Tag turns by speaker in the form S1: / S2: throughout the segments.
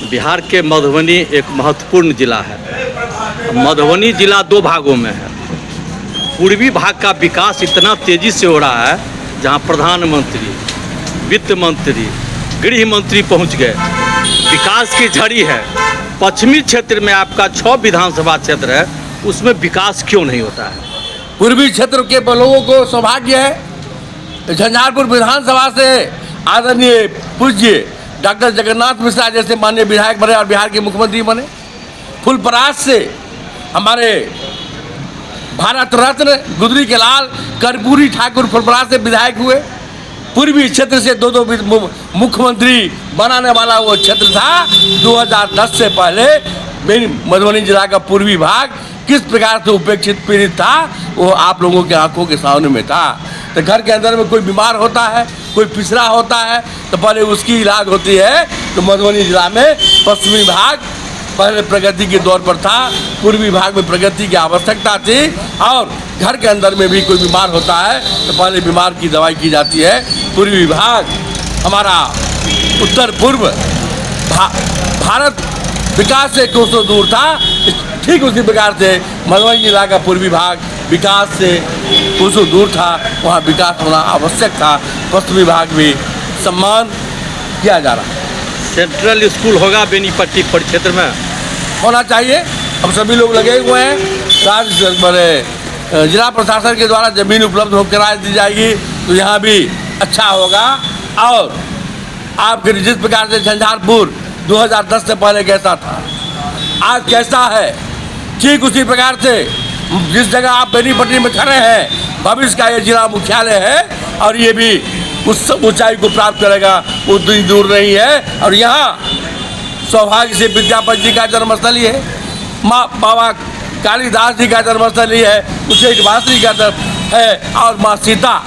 S1: बिहार के मधुबनी एक महत्वपूर्ण जिला है। मधुबनी जिला दो भागों में है। पूर्वी भाग का विकास इतना तेज़ी से हो रहा है, जहां प्रधानमंत्री, वित्त मंत्री, गृह मंत्री पहुंच गए, विकास की झड़ी है। पश्चिमी क्षेत्र में आपका 6 विधानसभा क्षेत्र है, उसमें विकास क्यों नहीं होता है?
S2: पूर्वी क्षेत्र के लोगों को सौभाग्य है, झंझारपुर विधानसभा से आदरणीय पूज्य डॉक्टर जगन्नाथ मिश्रा जैसे माननीय विधायक बने और बिहार के मुख्यमंत्री बने। फुलपरास से हमारे भारत रत्न गुदरी के लाल कर्पूरी ठाकुर फुलपरास से विधायक हुए। पूर्वी क्षेत्र से दो मुख्यमंत्री बनाने वाला वो क्षेत्र था। 2010 से पहले मधुबनी जिला का पूर्वी भाग किस प्रकार से उपेक्षित पीड़ित था, वो आप लोगों के आंखों के सामने में था। तो घर के अंदर में कोई बीमार होता है, कोई पिछड़ा होता है, तो पहले उसकी इलाज होती है। तो मधुबनी जिला में पश्चिमी भाग पहले प्रगति के दौर पर था, पूर्वी भाग में प्रगति की आवश्यकता थी। और घर के अंदर में भी कोई बीमार होता है तो पहले बीमार की दवाई की जाती है। पूर्वी भाग हमारा उत्तर पूर्व भारत विकास से कोसों दूर था, ठीक उसी प्रकार से मधुबनी जिला का पूर्वी भाग विकास से कोसों दूर था, वहाँ विकास होना आवश्यक था। पश्चिमी भाग में सम्मान किया जा रहा है।
S1: सेंट्रल स्कूल होगा बेनीपट्टी परिक्षेत्र में,
S2: होना चाहिए। अब सभी लोग लगे हुए हैं। राज्य जिला प्रशासन के द्वारा जमीन उपलब्ध हो करा दी जाएगी तो यहाँ भी अच्छा होगा। और आपके जिस प्रकार से झंझारपुर 2010 से पहले कैसा था, आज कैसा है, ठीक उसी प्रकार से जिस जगह आप बेनीपट्टी में खड़े हैं, भविष्य का ये जिला मुख्यालय है और ये भी उस ऊंचाई को प्राप्त करेगा, वो दूर नहीं है। और यहाँ सौभाग्य से विद्यापति जी का जन्मस्थल ही है, माँ बाबा कालिदास जी का जन्मस्थल ही है, उसे वासनी का जन्म है। और माँ सीता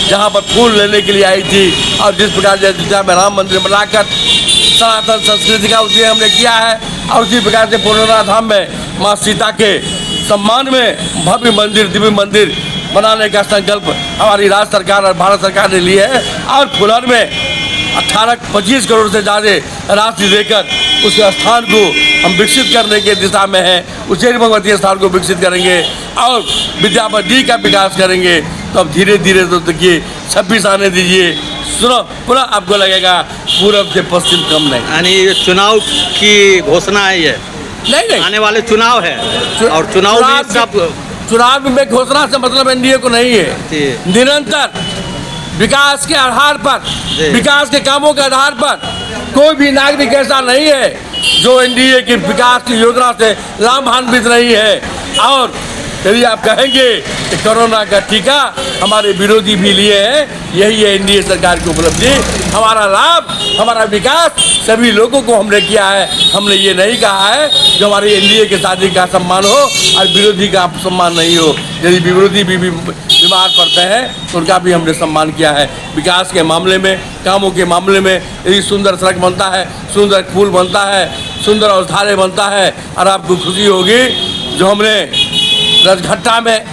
S2: जहाँ पर फूल लेने के लिए आई थी, और जिस प्रकार से अयोध्या में राम मंदिर बनाकर सनातन संस्कृति का उद्योग हमने किया है, और उसी प्रकार से पुनौरा धाम में माँ सीता के सम्मान में भव्य मंदिर, दिव्य मंदिर बनाने का संकल्प हमारी राज्य सरकार और भारत सरकार ने लिया है। और फुलर में 18-25 करोड़ से ज़्यादा राशि देकर उस स्थान को हम विकसित करने के दिशा में हैं। उच्चैठ भगवती स्थान को विकसित करेंगे और विद्यापति का विकास करेंगे। तो अब धीरे धीरे तो देखिए 26 आने दीजिए, सुनो पुनः आपको लगेगा पूरब से पश्चिम कम नहीं।
S1: यानी चुनाव की घोषणा है ये?
S2: नहीं,
S1: आने वाले चुनाव है और
S2: चुनाव में घोषणा से मतलब एनडीए को नहीं है। निरंतर विकास के आधार पर, विकास के कामों के आधार पर कोई भी नागरिक ऐसा नहीं है जो एनडीए की विकास की योजना से लाभान्वित नहीं है। और यदि आप कहेंगे कि कोरोना का टीका हमारे विरोधी भी लिए हैं, यही है एनडीए सरकार की उपलब्धि। हमारा लाभ, हमारा विकास सभी लोगों को हमने किया है। हमने ये नहीं कहा है जो हमारी एनडीए के साथी का सम्मान हो और विरोधी का सम्मान नहीं हो। यदि विरोधी भी बीमार पड़ते हैं तो उनका भी हमने सम्मान किया है। विकास के मामले में, कामों के मामले में, यदि सुंदर सड़क बनता है, सुंदर पुल बनता है, सुंदर औषधालय बनता है, और आपको खुशी होगी जो हमने रजघट्टा में,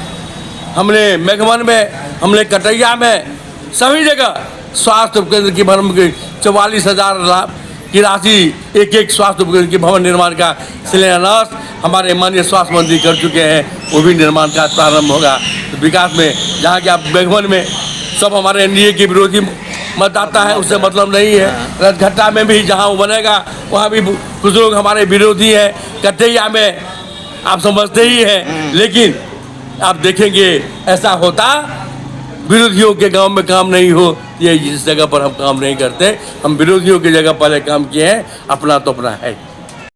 S2: हमने मेघमन में, हमने कटैया में, सभी जगह स्वास्थ्य उपकेंद्र की भवन की 44,000 की राशि एक स्वास्थ्य उपकेंद्र के भवन निर्माण का शिलान्यास हमारे माननीय स्वास्थ्य मंत्री कर चुके हैं। वो भी निर्माण का प्रारंभ होगा। तो विकास में जहाँ कि आप मेघमन में सब हमारे एनडीए के विरोधी मतदाता है, उससे मतलब नहीं है। रजघट्टा में भी जहाँ वो बनेगा वहाँ भी कुछ लोग हमारे विरोधी हैं। कटैया में आप समझते ही हैं। लेकिन आप देखेंगे ऐसा होता, विरोधियों के गांव में काम नहीं हो, ये जिस जगह पर हम काम नहीं करते, हम विरोधियों की जगह पहले काम किए हैं। अपना तो अपना है।